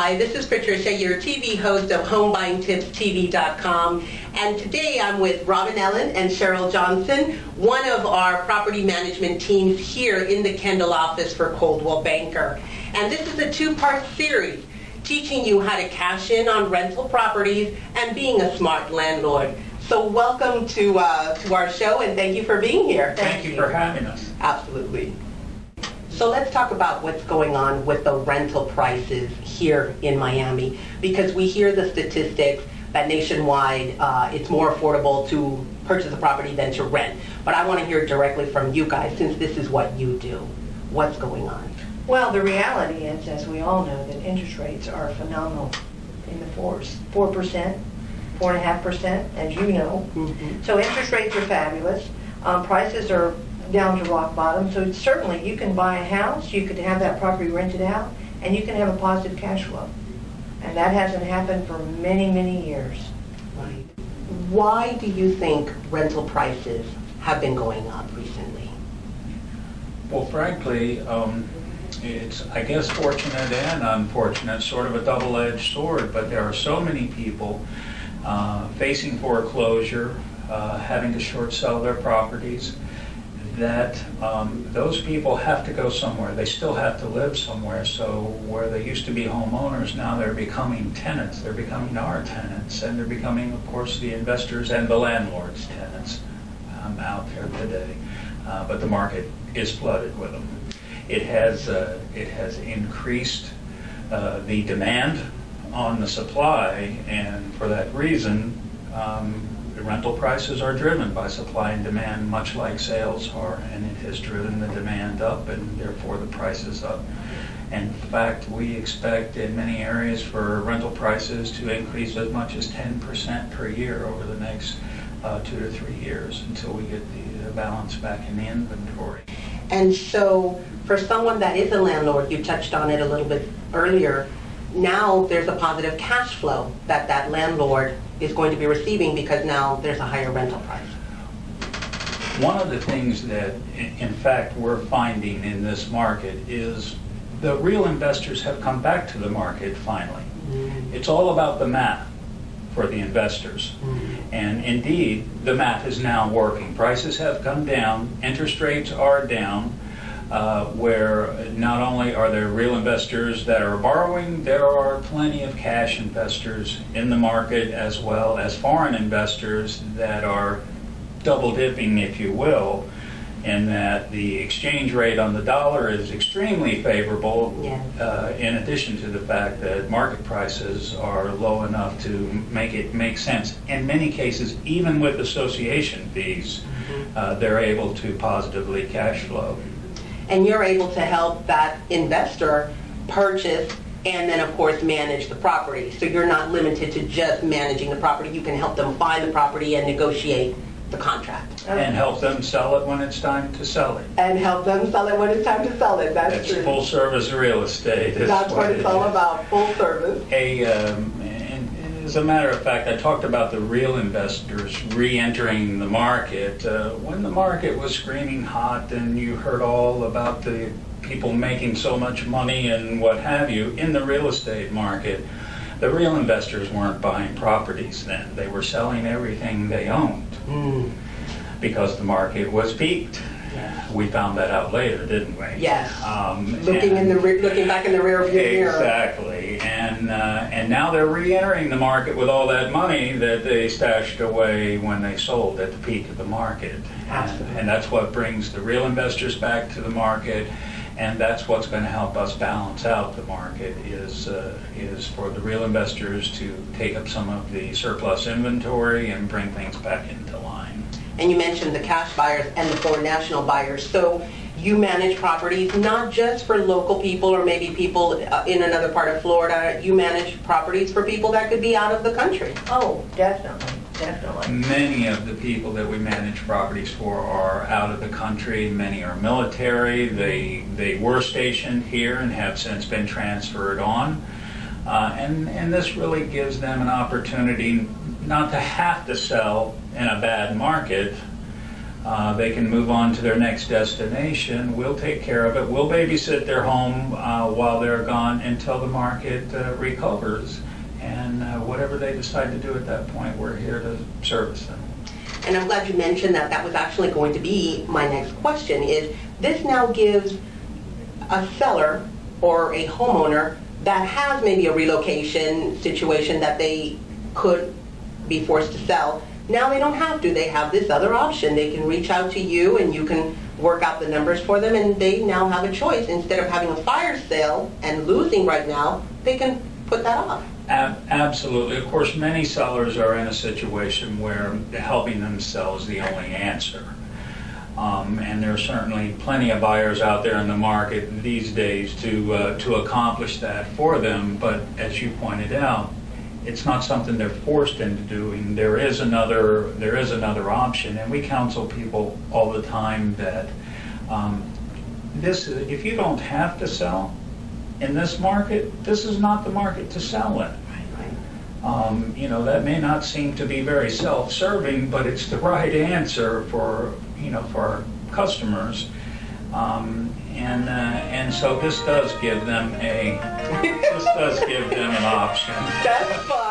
Hi, this is Patricia, your TV host of HomeBuyingTipsTV.com, and today I'm with Robin Ellen and Cheryl Johnson, one of our property management teams here in the Kendall office for Coldwell Banker. And this is a two-part series teaching you how to cash in on rental properties and being a smart landlord. So welcome to our show, and thank you for being here. Thank you for having us. Absolutely. So let's talk about what's going on with the rental prices here in Miami, because we hear the statistics that nationwide it's more affordable to purchase a property than to rent. But I want to hear directly from you guys, since this is what you do. What's going on? Well, the reality is, as we all know, that interest rates are phenomenal in the 4%, 4.5%, as you know. Mm-hmm. So interest rates are fabulous. Prices are down to rock bottom. So certainly you can buy a house, you could have that property rented out, and you can have a positive cash flow. And that hasn't happened for many, many years. Right. Why do you think rental prices have been going up recently? Well, frankly, it's, I guess, fortunate and unfortunate, sort of a double-edged sword, but there are so many people facing foreclosure, having to short sell their properties, that those people have to go somewhere. They still have to live somewhere. So where they used to be homeowners, now they're becoming tenants. They're becoming our tenants, and they're becoming, of course, the investors and the landlords' tenants out there today. But the market is flooded with them. It has increased the demand on the supply, and for that reason, the rental prices are driven by supply and demand, much like sales are, and it has driven the demand up and therefore the prices up. In fact, we expect in many areas for rental prices to increase as much as 10% per year over the next 2 to 3 years until we get the balance back in the inventory. And so for someone that is a landlord, you touched on it a little bit earlier, now there's a positive cash flow that landlord is going to be receiving because now there's a higher rental price. One of the things that, in fact, we're finding in this market is the real investors have come back to the market finally. Mm-hmm. It's all about the math for the investors. Mm-hmm. And indeed, the math is now working. Prices have come down, interest rates are down, where not only are there real investors that are borrowing, there are plenty of cash investors in the market, as well as foreign investors that are double dipping, if you will, in that the exchange rate on the dollar is extremely favorable, yeah. In addition to the fact that market prices are low enough to make it make sense. In many cases, even with association fees, mm-hmm. They're able to positively cash flow. And you're able to help that investor purchase and then, of course, manage the property. So you're not limited to just managing the property. You can help them find the property and negotiate the contract. And help them sell it when it's time to sell it. And help them sell it when it's time to sell it. That's true. Full service real estate. That's what it's all about, full service. As a matter of fact, I talked about the real investors re-entering the market. When the market was screaming hot and you heard all about the people making so much money and what have you in the real estate market, the real investors weren't buying properties then. They were selling everything they owned because the market was peaked. We found that out later, didn't we? Yes. Looking back in the rear view mirror. Exactly. And now they're re-entering the market with all that money that they stashed away when they sold at the peak of the market. And that's what brings the real investors back to the market, and that's what's going to help us balance out the market is for the real investors to take up some of the surplus inventory and bring things back into line. And you mentioned the cash buyers and the foreign national buyers. So you manage properties not just for local people or maybe people in another part of Florida. You manage properties for people that could be out of the country. Oh, definitely. Definitely. Many of the people that we manage properties for are out of the country. Many are military. They were stationed here and have since been transferred on. And this really gives them an opportunity not to have to sell in a bad market, They can move on to their next destination. We'll take care of it. We'll babysit their home while they're gone until the market recovers. And whatever they decide to do at that point, we're here to service them. And I'm glad you mentioned that. That was actually going to be my next question, is this now gives a seller or a homeowner that has maybe a relocation situation that they could be forced to sell. Now they don't have to. They have this other option. They can reach out to you and you can work out the numbers for them, and they now have a choice. Instead of having a fire sale and losing right now, they can put that off. Absolutely. Of course, many sellers are in a situation where helping them sell is the only answer. And there are certainly plenty of buyers out there in the market these days to accomplish that for them. But as you pointed out, it's not something they're forced into doing. There is another option, and we counsel people all the time that if you don't have to sell in this market, this is not the market to sell in. That may not seem to be very self-serving, but it's the right answer for our customers. And so this does give them an option. That's fine.